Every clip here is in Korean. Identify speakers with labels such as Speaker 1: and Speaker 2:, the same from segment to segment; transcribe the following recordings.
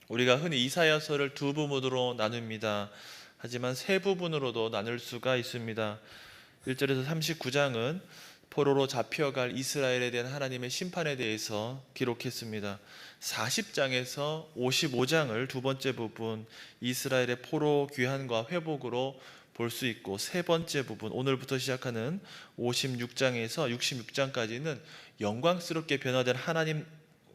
Speaker 1: 우리가 흔히 이사야서를 두 부분으로 나눕니다. 하지만 세 부분으로도 나눌 수가 있습니다. 1절에서 39장은 포로로 잡혀갈 이스라엘에 대한 하나님의 심판에 대해서 기록했습니다. 40장에서 55장을 두 번째 부분, 이스라엘의 포로 귀환과 회복으로 볼 수 있고, 세 번째 부분, 오늘부터 시작하는 56장에서 66장까지는 영광스럽게 변화된 하나님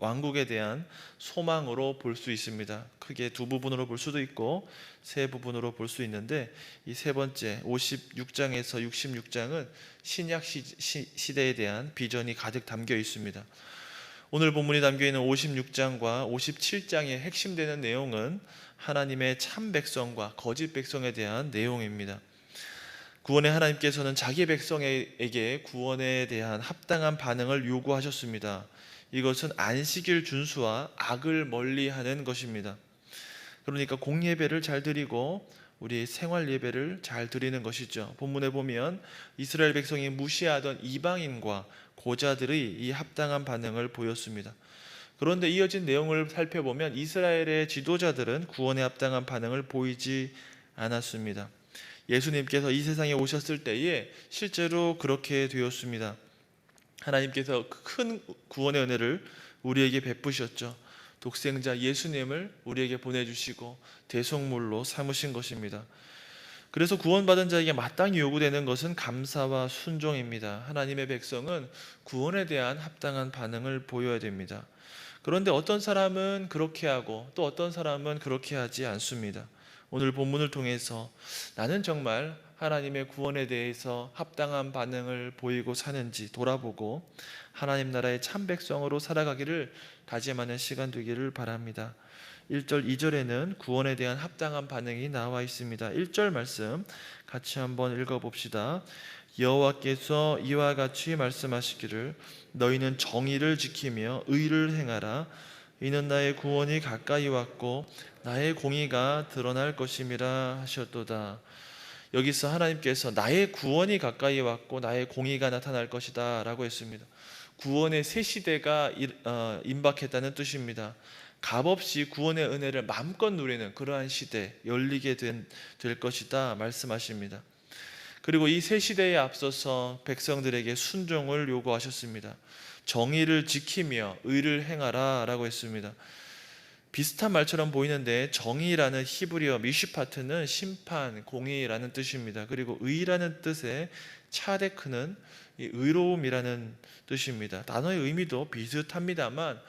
Speaker 1: 왕국에 대한 소망으로 볼 수 있습니다. 크게 두 부분으로 볼 수도 있고 세 부분으로 볼 수 있는데, 이 세 번째 56장에서 66장은 신약 시대에 대한 비전이 가득 담겨 있습니다. 오늘 본문이 담겨 있는 56장과 57장의 핵심되는 내용은 하나님의 참 백성과 거짓 백성에 대한 내용입니다. 구원의 하나님께서는 자기 백성에게 구원에 대한 합당한 반응을 요구하셨습니다. 이것은 안식일 준수와 악을 멀리하는 것입니다. 그러니까 공예배를 잘 드리고 우리 생활 예배를 잘 드리는 것이죠. 본문에 보면 이스라엘 백성이 무시하던 이방인과 고자들의 이 합당한 반응을 보였습니다. 그런데 이어진 내용을 살펴보면 이스라엘의 지도자들은 구원에 합당한 반응을 보이지 않았습니다. 예수님께서 이 세상에 오셨을 때에 실제로 그렇게 되었습니다. 하나님께서 큰 구원의 은혜를 우리에게 베푸셨죠. 독생자 예수님을 우리에게 보내주시고 대속물로 삼으신 것입니다. 그래서 구원받은 자에게 마땅히 요구되는 것은 감사와 순종입니다. 하나님의 백성은 구원에 대한 합당한 반응을 보여야 됩니다. 그런데 어떤 사람은 그렇게 하고 또 어떤 사람은 그렇게 하지 않습니다. 오늘 본문을 통해서 나는 정말 하나님의 구원에 대해서 합당한 반응을 보이고 사는지 돌아보고 하나님 나라의 참 백성으로 살아가기를 다짐하는 시간 되기를 바랍니다. 1절, 2절에는 구원에 대한 합당한 반응이 나와 있습니다. 1절 말씀 같이 한번 읽어봅시다. 여호와께서 이와 같이 말씀하시기를 너희는 정의를 지키며 의를 행하라. 이는 나의 구원이 가까이 왔고 나의 공의가 드러날 것임이라 하셨도다. 여기서 하나님께서 나의 구원이 가까이 왔고 나의 공의가 나타날 것이다 라고 했습니다. 구원의 새 시대가 임박했다는 뜻입니다. 값없이 구원의 은혜를 마음껏 누리는 그러한 시대 열리게 될 것이다 말씀하십니다. 그리고 이 새 시대에 앞서서 백성들에게 순종을 요구하셨습니다. 정의를 지키며 의를 행하라 라고 했습니다. 비슷한 말처럼 보이는데 정의라는 히브리어 미슈파트는 심판, 공의라는 뜻입니다. 그리고 의라는 뜻의 차데크는 의로움이라는 뜻입니다. 단어의 의미도 비슷합니다만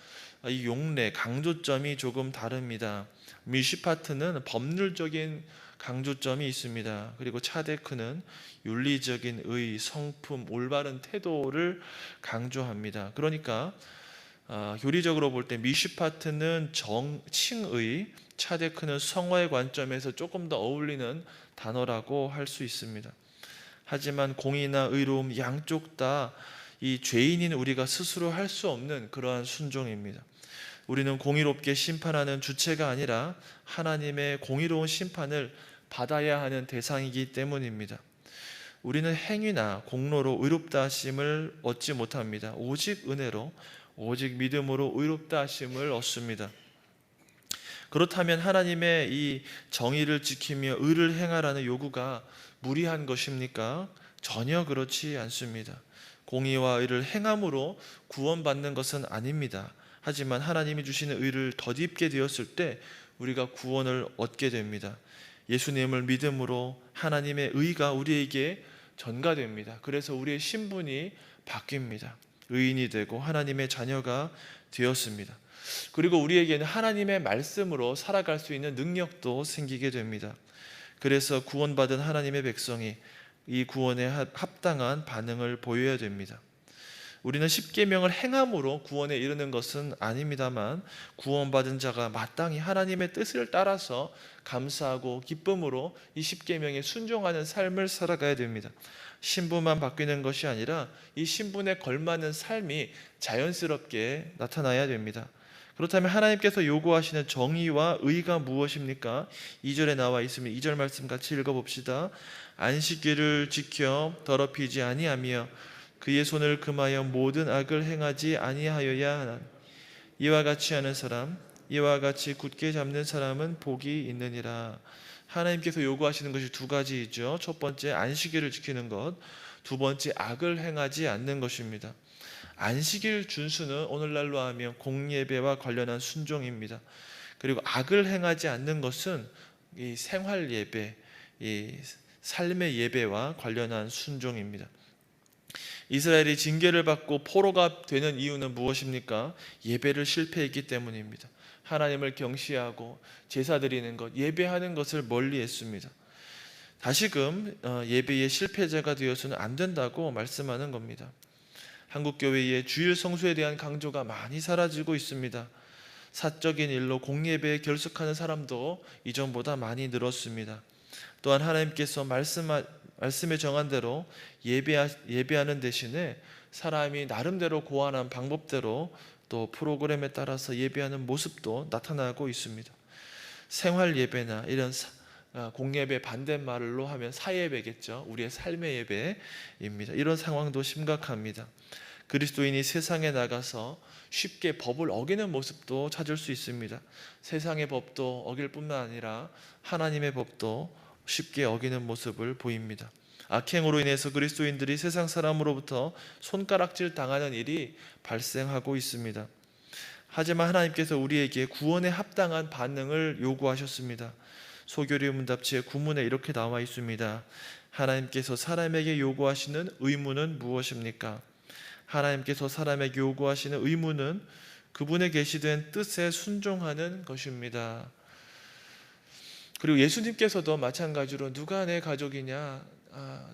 Speaker 1: 이 용례, 강조점이 조금 다릅니다. 미슈파트는 법률적인 강조점이 있습니다. 그리고 차데크는 윤리적인 의, 성품, 올바른 태도를 강조합니다. 그러니까 교리적으로 볼 때 미슈파트는 칭의, 차데크는 성화의 관점에서 조금 더 어울리는 단어라고 할 수 있습니다. 하지만 공의나 의로움 양쪽 다 이 죄인인 우리가 스스로 할 수 없는 그러한 순종입니다. 우리는 공의롭게 심판하는 주체가 아니라 하나님의 공의로운 심판을 받아야 하는 대상이기 때문입니다. 우리는 행위나 공로로 의롭다 하심을 얻지 못합니다. 오직 은혜로, 오직 믿음으로 의롭다 하심을 얻습니다. 그렇다면 하나님의 이 정의를 지키며 의를 행하라는 요구가 무리한 것입니까? 전혀 그렇지 않습니다. 공의와 의를 행함으로 구원받는 것은 아닙니다. 하지만 하나님이 주시는 의를 덧입게 되었을 때 우리가 구원을 얻게 됩니다. 예수님을 믿음으로 하나님의 의가 우리에게 전가됩니다. 그래서 우리의 신분이 바뀝니다. 의인이 되고 하나님의 자녀가 되었습니다. 그리고 우리에게는 하나님의 말씀으로 살아갈 수 있는 능력도 생기게 됩니다. 그래서 구원받은 하나님의 백성이 이 구원에 합당한 반응을 보여야 됩니다. 우리는 십계명을 행함으로 구원에 이르는 것은 아닙니다만 구원받은 자가 마땅히 하나님의 뜻을 따라서 감사하고 기쁨으로 이 십계명에 순종하는 삶을 살아가야 됩니다. 신분만 바뀌는 것이 아니라 이 신분에 걸맞는 삶이 자연스럽게 나타나야 됩니다. 그렇다면 하나님께서 요구하시는 정의와 의가 무엇입니까? 2절에 나와 있으면 2절 말씀 같이 읽어봅시다. 안식일을 지켜 더럽히지 아니하며 그의 손을 금하여 모든 악을 행하지 아니하여야 하나. 이와 같이 하는 사람 이와 같이 굳게 잡는 사람은 복이 있느니라. 하나님께서 요구하시는 것이 두 가지이죠. 첫 번째, 안식일을 지키는 것. 두 번째, 악을 행하지 않는 것입니다. 안식일 준수는 오늘날로 하면 공예배와 관련한 순종입니다. 그리고 악을 행하지 않는 것은 이 생활 예배, 이 삶의 예배와 관련한 순종입니다. 이스라엘이 징계를 받고 포로가 되는 이유는 무엇입니까? 예배를 실패했기 때문입니다. 하나님을 경시하고 제사 드리는 것, 예배하는 것을 멀리했습니다. 다시금 예배의 실패자가 되어서는 안 된다고 말씀하는 겁니다. 한국교회의 주일 성수에 대한 강조가 많이 사라지고 있습니다. 사적인 일로 공예배에 결석하는 사람도 이전보다 많이 늘었습니다. 또한 하나님께서 말씀에 정한 대로 예배하는 대신에 사람이 나름대로 고안한 방법대로 또 프로그램에 따라서 예배하는 모습도 나타나고 있습니다. 생활 예배나 이런 공예배 반대말로 하면 사예배겠죠. 우리의 삶의 예배입니다. 이런 상황도 심각합니다. 그리스도인이 세상에 나가서 쉽게 법을 어기는 모습도 찾을 수 있습니다. 세상의 법도 어길 뿐만 아니라 하나님의 법도 쉽게 어기는 모습을 보입니다. 악행으로 인해서 그리스도인들이 세상 사람으로부터 손가락질 당하는 일이 발생하고 있습니다. 하지만 하나님께서 우리에게 구원에 합당한 반응을 요구하셨습니다. 소교리 문답지의 구문에 이렇게 나와 있습니다. 하나님께서 사람에게 요구하시는 의무는 무엇입니까? 하나님께서 사람에게 요구하시는 의무는 그분의 계시된 뜻에 순종하는 것입니다. 그리고 예수님께서도 마찬가지로 누가 내 가족이냐,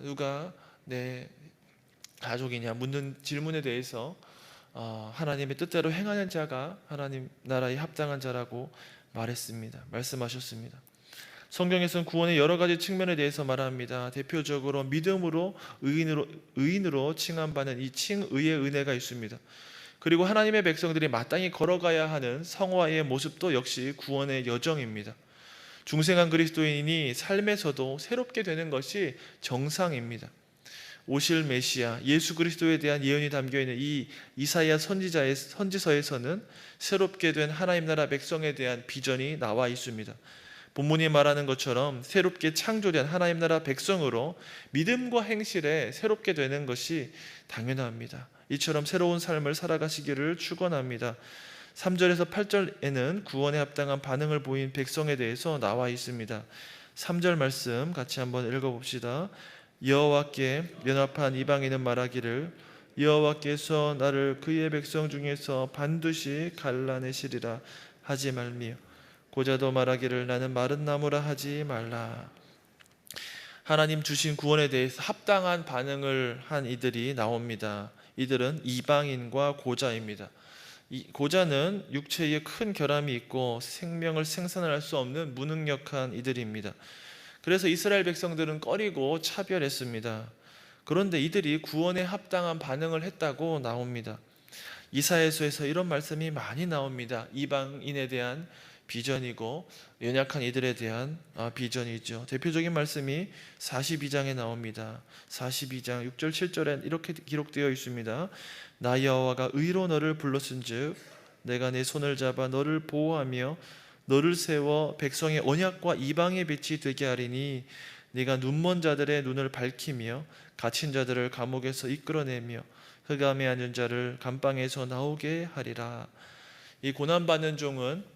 Speaker 1: 누가 내 가족이냐 묻는 질문에 대해서 하나님의 뜻대로 행하는 자가 하나님 나라에 합당한 자라고 말씀하셨습니다. 성경에서는 구원의 여러 가지 측면에 대해서 말합니다. 대표적으로 믿음으로 의인으로 칭함받는 이 칭의의 은혜가 있습니다. 그리고 하나님의 백성들이 마땅히 걸어가야 하는 성화의 모습도 역시 구원의 여정입니다. 중생한 그리스도인이 삶에서도 새롭게 되는 것이 정상입니다. 오실 메시아 예수 그리스도에 대한 예언이 담겨있는 이 이사야 선지서에서는 새롭게 된 하나님 나라 백성에 대한 비전이 나와 있습니다. 본문이 말하는 것처럼 새롭게 창조된 하나님 나라 백성으로 믿음과 행실에 새롭게 되는 것이 당연합니다. 이처럼 새로운 삶을 살아가시기를 축원합니다. 3절에서 8절에는 구원에 합당한 반응을 보인 백성에 대해서 나와 있습니다. 3절 말씀 같이 한번 읽어봅시다. 여호와께 연합한 이방인은 말하기를 여호와께서 나를 그의 백성 중에서 반드시 갈라내시리라 하지 말며 고자도 말하기를 나는 마른 나무라 하지 말라. 하나님 주신 구원에 대해서 합당한 반응을 한 이들이 나옵니다. 이들은 이방인과 고자입니다. 이 고자는 육체에 큰 결함이 있고 생명을 생산할 수 없는 무능력한 이들입니다. 그래서 이스라엘 백성들은 꺼리고 차별했습니다. 그런데 이들이 구원에 합당한 반응을 했다고 나옵니다. 이사야서에서 이런 말씀이 많이 나옵니다. 이방인에 대한 비전이고 연약한 이들에 대한 비전이죠. 대표적인 말씀이 42장에 나옵니다. 42장 6절 7절에 이렇게 기록되어 있습니다. 나 여호와가 의로 너를 불렀은즉 내가 내 손을 잡아 너를 보호하며 너를 세워 백성의 언약과 이방의 빛이 되게 하리니 네가 눈먼 자들의 눈을 밝히며 갇힌 자들을 감옥에서 이끌어내며 흑암에 앉은 자를 감방에서 나오게 하리라. 이 고난받는 종은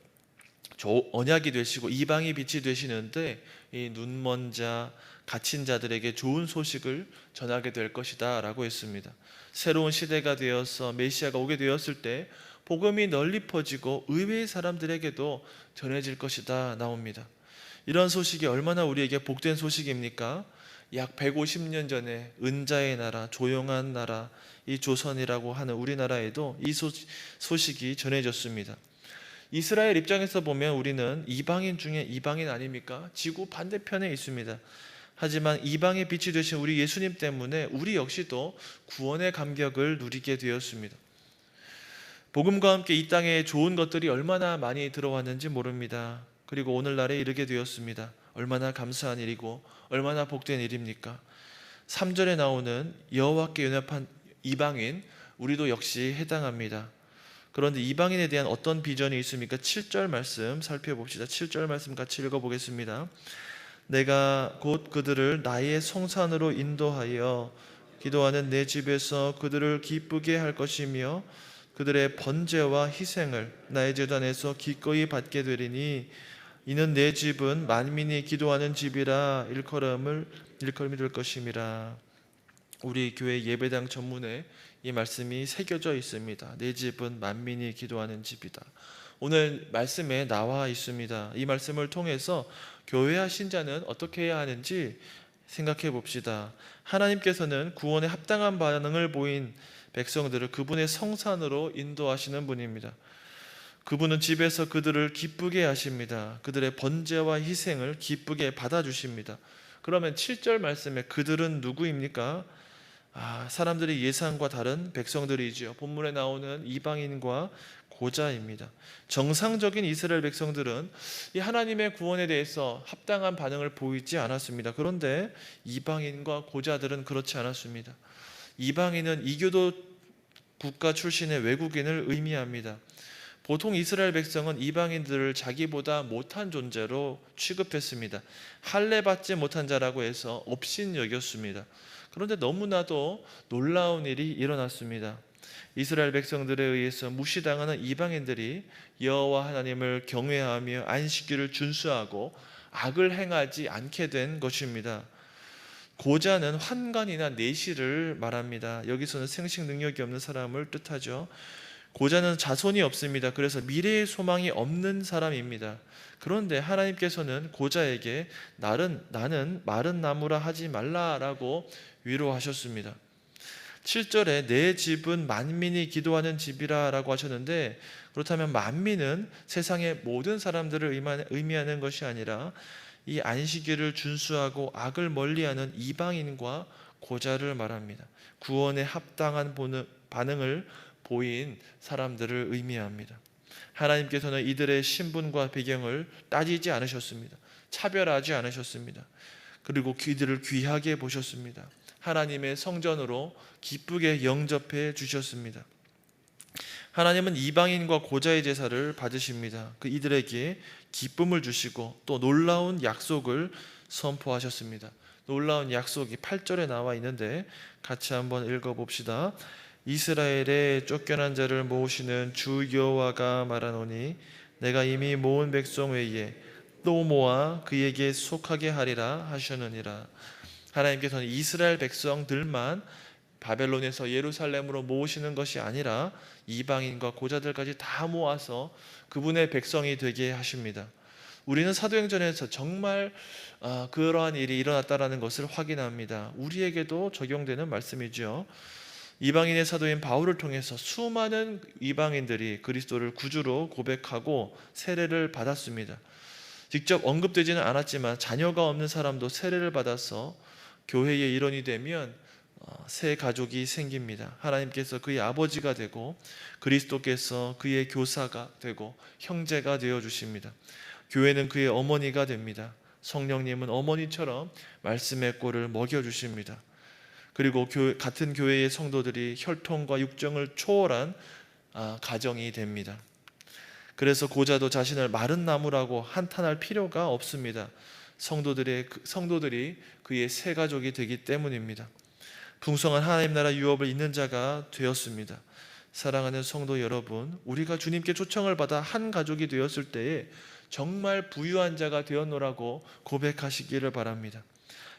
Speaker 1: 언약이 되시고 이방의 빛이 되시는데 이 눈먼 자, 갇힌 자들에게 좋은 소식을 전하게 될 것이다 라고 했습니다. 새로운 시대가 되어서 메시아가 오게 되었을 때 복음이 널리 퍼지고 의외의 사람들에게도 전해질 것이다 나옵니다. 이런 소식이 얼마나 우리에게 복된 소식입니까? 약 150년 전에 은자의 나라, 조용한 나라, 이 조선이라고 하는 우리나라에도 이 소식이 전해졌습니다. 이스라엘 입장에서 보면 우리는 이방인 중에 이방인 아닙니까? 지구 반대편에 있습니다. 하지만 이방의 빛이 되신 우리 예수님 때문에 우리 역시도 구원의 감격을 누리게 되었습니다. 복음과 함께 이 땅에 좋은 것들이 얼마나 많이 들어왔는지 모릅니다. 그리고 오늘날에 이르게 되었습니다. 얼마나 감사한 일이고 얼마나 복된 일입니까? 3절에 나오는 여호와께 연합한 이방인, 우리도 역시 해당합니다. 그런데 이방인에 대한 어떤 비전이 있습니까? 7절 말씀 살펴봅시다. 7절 말씀 같이 읽어보겠습니다. 내가 곧 그들을 나의 성산으로 인도하여 기도하는 내 집에서 그들을 기쁘게 할 것이며 그들의 번제와 희생을 나의 제단에서 기꺼이 받게 되리니 이는 내 집은 만민이 기도하는 집이라 일컬음이 될 것임이라. 우리 교회 예배당 전문에 이 말씀이 새겨져 있습니다. 내 집은 만민이 기도하는 집이다. 오늘 말씀에 나와 있습니다. 이 말씀을 통해서 교회와 신자는 어떻게 해야 하는지 생각해 봅시다. 하나님께서는 구원에 합당한 반응을 보인 백성들을 그분의 성산으로 인도하시는 분입니다. 그분은 집에서 그들을 기쁘게 하십니다. 그들의 번제와 희생을 기쁘게 받아주십니다. 그러면 7절 말씀에 그들은 누구입니까? 사람들의 예상과 다른 백성들이지요. 본문에 나오는 이방인과 고자입니다. 정상적인 이스라엘 백성들은 이 하나님의 구원에 대해서 합당한 반응을 보이지 않았습니다. 그런데 이방인과 고자들은 그렇지 않았습니다. 이방인은 이교도 국가 출신의 외국인을 의미합니다. 보통 이스라엘 백성은 이방인들을 자기보다 못한 존재로 취급했습니다. 할례받지 못한 자라고 해서 업신 여겼습니다. 그런데 너무나도 놀라운 일이 일어났습니다. 이스라엘 백성들에 의해서 무시당하는 이방인들이 여호와 하나님을 경외하며 안식일을 준수하고 악을 행하지 않게 된 것입니다. 고자는 환관이나 내시를 말합니다. 여기서는 생식 능력이 없는 사람을 뜻하죠. 고자는 자손이 없습니다. 그래서 미래의 소망이 없는 사람입니다. 그런데 하나님께서는 고자에게 나는 마른 나무라 하지 말라라고 위로하셨습니다. 7절에 내 집은 만민이 기도하는 집이라 라고 하셨는데, 그렇다면 만민은 세상의 모든 사람들을 의미하는 것이 아니라 이 안식일을 준수하고 악을 멀리하는 이방인과 고자를 말합니다. 구원에 합당한 반응을 보인 사람들을 의미합니다. 하나님께서는 이들의 신분과 배경을 따지지 않으셨습니다. 차별하지 않으셨습니다. 그리고 이들을 귀하게 보셨습니다. 하나님의 성전으로 기쁘게 영접해 주셨습니다. 하나님은 이방인과 고자의 제사를 받으십니다. 그 이들에게 기쁨을 주시고 또 놀라운 약속을 선포하셨습니다. 놀라운 약속이 8절에 나와 있는데 같이 한번 읽어봅시다. 이스라엘의 쫓겨난 자를 모으시는 주 여호와가 말하노니 내가 이미 모은 백성 외에 또 모아 그에게 속하게 하리라 하셨느니라. 하나님께서는 이스라엘 백성들만 바벨론에서 예루살렘으로 모으시는 것이 아니라 이방인과 고자들까지 다 모아서 그분의 백성이 되게 하십니다. 우리는 사도행전에서 정말 그러한 일이 일어났다는 것을 확인합니다. 우리에게도 적용되는 말씀이죠. 이방인의 사도인 바울을 통해서 수많은 이방인들이 그리스도를 구주로 고백하고 세례를 받았습니다. 직접 언급되지는 않았지만 자녀가 없는 사람도 세례를 받아서 교회의 일원이 되면 새 가족이 생깁니다. 하나님께서 그의 아버지가 되고 그리스도께서 그의 교사가 되고 형제가 되어 주십니다. 교회는 그의 어머니가 됩니다. 성령님은 어머니처럼 말씀의 꼴을 먹여 주십니다. 그리고 같은 교회의 성도들이 혈통과 육정을 초월한 가정이 됩니다. 그래서 고자도 자신을 마른 나무라고 한탄할 필요가 없습니다. 성도들이 그의 새 가족이 되기 때문입니다. 풍성한 하나님 나라 유업을 잇는 자가 되었습니다. 사랑하는 성도 여러분, 우리가 주님께 초청을 받아 한 가족이 되었을 때에 정말 부유한 자가 되었노라고 고백하시기를 바랍니다.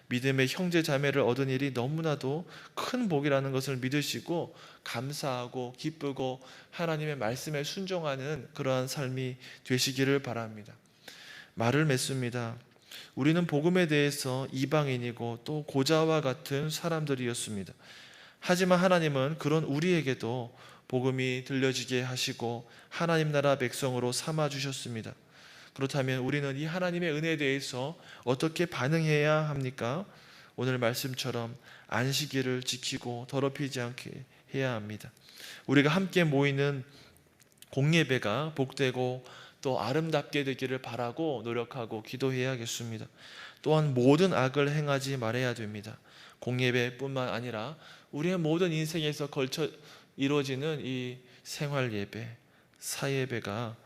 Speaker 1: 믿음의 형제 자매를 얻은 일이 너무나도 큰 복이라는 것을 믿으시고 감사하고 기쁘고 하나님의 말씀에 순종하는 그러한 삶이 되시기를 바랍니다. 말을 맺습니다. 우리는 복음에 대해서 이방인이고 또 고자와 같은 사람들이었습니다. 하지만 하나님은 그런 우리에게도 복음이 들려지게 하시고 하나님 나라 백성으로 삼아 주셨습니다. 그렇다면 우리는 이 하나님의 은혜에 대해서 어떻게 반응해야 합니까? 오늘 말씀처럼 안식일을 지키고 더럽히지 않게 해야 합니다. 우리가 함께 모이는 공예배가 복되고 또 아름답게 되기를 바라고 노력하고 기도해야겠습니다. 또한 모든 악을 행하지 말아야 됩니다. 공예배뿐만 아니라 우리의 모든 인생에서 걸쳐 이루어지는 이 생활 예배, 사예배가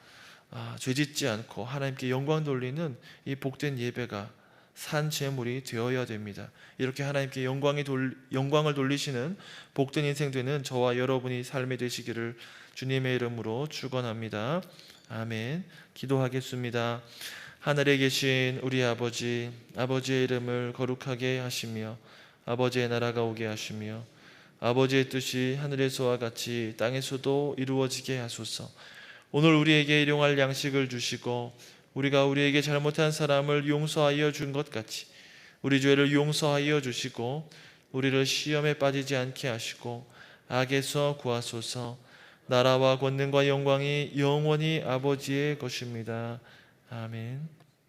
Speaker 1: 죄짓지 않고 하나님께 영광 돌리는 이 복된 예배가 산 제물이 되어야 됩니다. 이렇게 하나님께 영광을 돌리시는 복된 인생 되는 저와 여러분이 삶이 되시기를 주님의 이름으로 축원합니다. 아멘. 기도하겠습니다. 하늘에 계신 우리 아버지, 아버지의 이름을 거룩하게 하시며 아버지의 나라가 오게 하시며 아버지의 뜻이 하늘에서와 같이 땅에서도 이루어지게 하소서. 오늘 우리에게 일용할 양식을 주시고 우리가 우리에게 잘못한 사람을 용서하여 준 것 같이 우리 죄를 용서하여 주시고 우리를 시험에 빠지지 않게 하시고 악에서 구하소서. 나라와 권능과 영광이 영원히 아버지의 것입니다. 아멘.